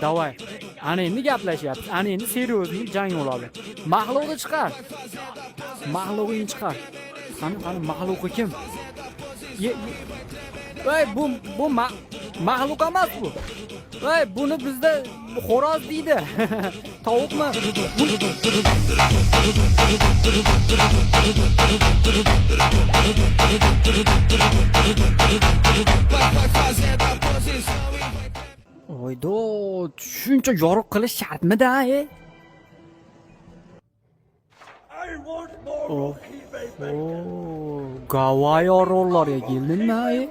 Davay. Ana endi gaplashyapmiz. Ana endi seriyozli jang bo'ladi. Mahluqni chiqar. Mahluqni chiqar. Qani mahluqi kim? Voy bu mahluq emas bu. Voy buni bizda xo'roz deydi. Tovuqmi? Oydo, shuncha yorug' qilish shartmidi, Oh, Gavay orollarga keldingmi,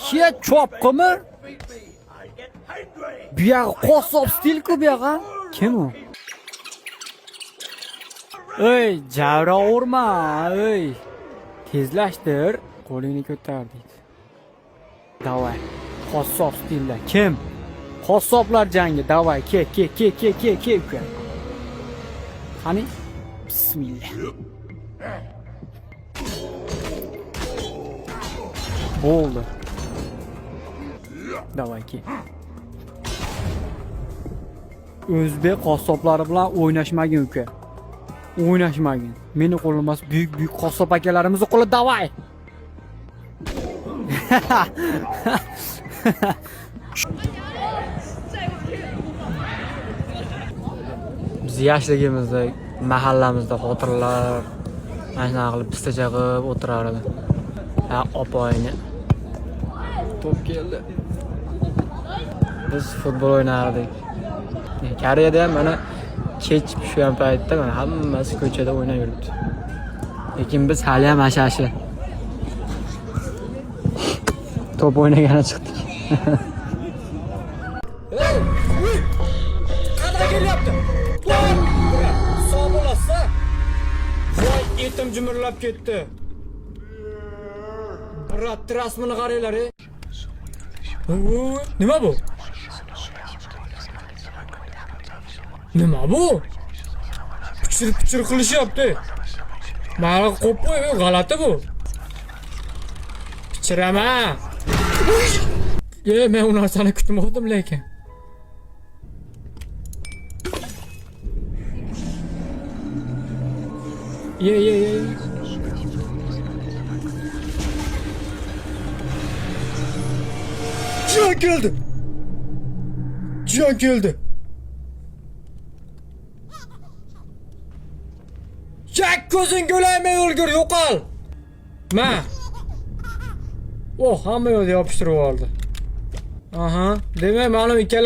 Hech chopqimi? Bu yoq qassob stil-ku bu yoq, Kim u? Ey, javra urma, ey. Tezlashtir, qo'lingni ko'tar deydi. Davay. Qassob stilda. Kim? Qassoblar jangi. Davay, ke. Qani? Bismillah. Bo'ldi. Davay, ke. O'zbek qassoblari bilan o'ynashmagin uka. O'ynashmagin. Meni qo'lim emas, buyuk qassob akalarimizning qo'li. Davay. Biz yoshligimizda mahallamizda xotirlar mana shunaqa qilib pistacha qilib o'tirar edi. Opoyni. Top keldi. Biz futbol o'ynardik. Koreyada ham mana kech tushgan paytda mana hammasi ko'chada o'ynab yuribdi. Lekin biz hali ham ashashi. Top o'ynagani chiqdik. Qadra kelyapti. Sog' bo'lasa. Voy, etim jimirlab ketdi. Brat, rasmini qaranglar. Nima bu? Nima bu? Pichir qilishyapti. Mana qo'pqo'y, g'alati bu. Pichirama. Men u narsani kutmadim lekin. Ye. Cihan geldi. Çek gözün göleme ölgür yo'qol. Ma. Hamma yo'lda yopishtirib oldi. Aha, demak ma'lum ikkala